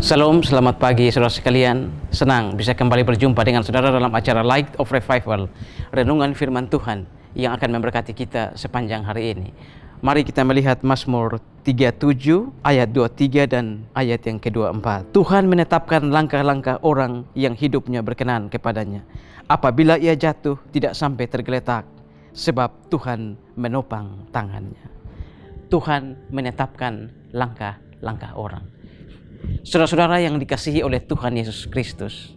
Shalom, selamat pagi saudara sekalian. Senang bisa kembali berjumpa dengan saudara dalam acara Light of Revival, renungan firman Tuhan yang akan memberkati kita sepanjang hari ini. Mari kita melihat Mazmur 37 ayat 23 dan ayat yang ke-24. Tuhan menetapkan langkah-langkah orang yang hidupnya berkenan kepadanya. Apabila ia jatuh tidak sampai tergeletak, sebab Tuhan menopang tangannya. Tuhan menetapkan langkah-langkah orang. Saudara-saudara yang dikasihi oleh Tuhan Yesus Kristus,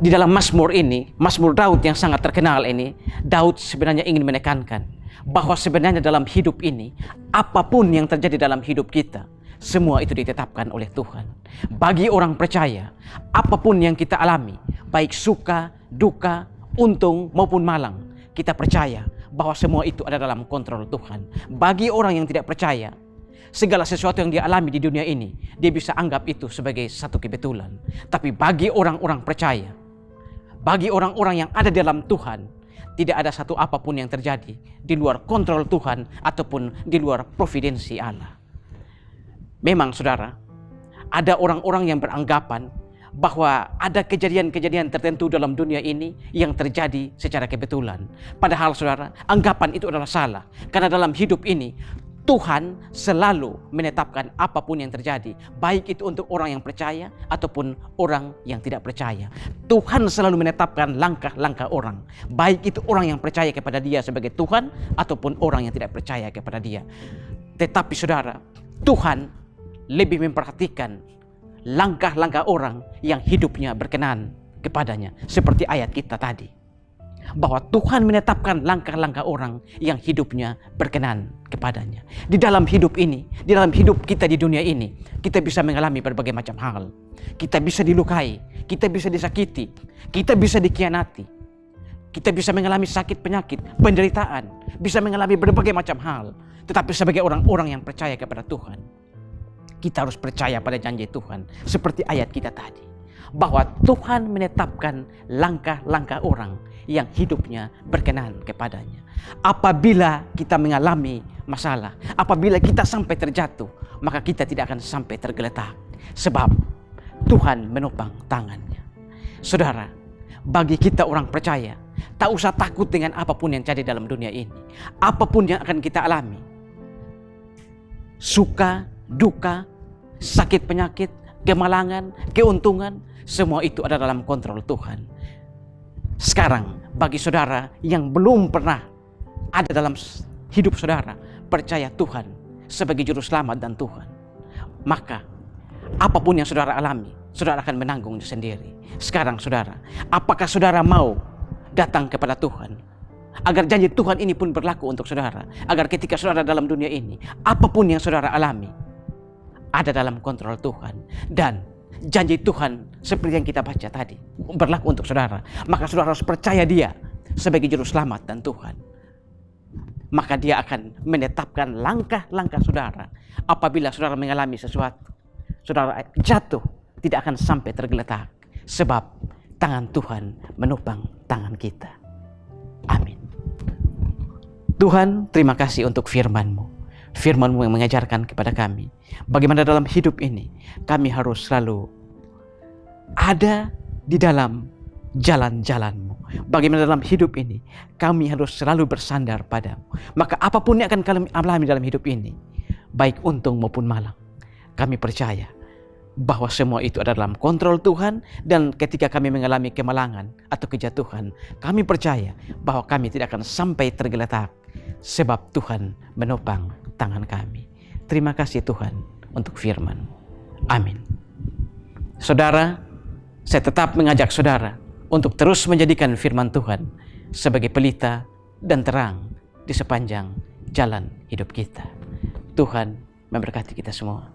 di dalam Mazmur ini, Mazmur Daud yang sangat terkenal ini, Daud sebenarnya ingin menekankan bahwa sebenarnya dalam hidup ini, apapun yang terjadi dalam hidup kita, semua itu ditetapkan oleh Tuhan. Bagi orang percaya, apapun yang kita alami, baik suka, duka, untung maupun malang, kita percaya bahwa semua itu ada dalam kontrol Tuhan. Bagi orang yang tidak percaya, segala sesuatu yang dia alami di dunia ini, dia bisa anggap itu sebagai satu kebetulan. Tapi bagi orang-orang percaya, bagi orang-orang yang ada dalam Tuhan, tidak ada satu apapun yang terjadi di luar kontrol Tuhan ataupun di luar providensi Allah. Memang saudara, ada orang-orang yang beranggapan bahwa ada kejadian-kejadian tertentu dalam dunia ini yang terjadi secara kebetulan. Padahal saudara, anggapan itu adalah salah. Karena dalam hidup ini, Tuhan selalu menetapkan apapun yang terjadi, baik itu untuk orang yang percaya ataupun orang yang tidak percaya. Tuhan selalu menetapkan langkah-langkah orang, baik itu orang yang percaya kepada Dia sebagai Tuhan ataupun orang yang tidak percaya kepada Dia. Tetapi saudara, Tuhan lebih memperhatikan langkah-langkah orang yang hidupnya berkenan kepadanya, seperti ayat kita tadi. Bahwa Tuhan menetapkan langkah-langkah orang yang hidupnya berkenan kepadanya. Di dalam hidup ini, di dalam hidup kita di dunia ini, kita bisa mengalami berbagai macam hal. Kita bisa dilukai, kita bisa disakiti, kita bisa dikhianati, kita bisa mengalami sakit penyakit, penderitaan, bisa mengalami berbagai macam hal. Tetapi sebagai orang-orang yang percaya kepada Tuhan, kita harus percaya pada janji Tuhan. Seperti ayat kita tadi, bahwa Tuhan menetapkan langkah-langkah orang yang hidupnya berkenan kepadanya. Apabila kita mengalami masalah, apabila kita sampai terjatuh, maka kita tidak akan sampai tergeletak, sebab Tuhan menopang tangannya. Saudara, bagi kita orang percaya, tak usah takut dengan apapun yang terjadi dalam dunia ini. Apapun yang akan kita alami, suka, duka, sakit penyakit, kemalangan, keuntungan, semua itu ada dalam kontrol Tuhan. Sekarang, bagi saudara yang belum pernah ada dalam hidup saudara, percaya Tuhan sebagai juru selamat dan Tuhan, maka apapun yang saudara alami, saudara akan menanggung sendiri. Sekarang saudara, apakah saudara mau datang kepada Tuhan, agar janji Tuhan ini pun berlaku untuk saudara, agar ketika saudara dalam dunia ini, apapun yang saudara alami, ada dalam kontrol Tuhan, dan janji Tuhan seperti yang kita baca tadi berlaku untuk saudara. Maka saudara harus percaya Dia sebagai juru selamat dan Tuhan. Maka Dia akan menetapkan langkah-langkah saudara. Apabila saudara mengalami sesuatu, saudara jatuh tidak akan sampai tergeletak, sebab tangan Tuhan menopang tangan kita. Amin. Tuhan, terima kasih untuk firman-Mu. Firman-Mu yang mengajarkan kepada kami bagaimana dalam hidup ini kami harus selalu ada di dalam jalan-jalan-Mu. Bagaimana dalam hidup ini kami harus selalu bersandar pada-Mu. Maka apapun yang akan kami alami dalam hidup ini, baik untung maupun malang, kami percaya bahwa semua itu ada dalam kontrol Tuhan. Dan ketika kami mengalami kemalangan atau kejatuhan, kami percaya bahwa kami tidak akan sampai tergeletak, sebab Tuhan menopang tangan kami. Terima kasih Tuhan untuk firman. Amin. Saudara, saya tetap mengajak saudara untuk terus menjadikan firman Tuhan sebagai pelita dan terang di sepanjang jalan hidup kita. Tuhan memberkati kita semua.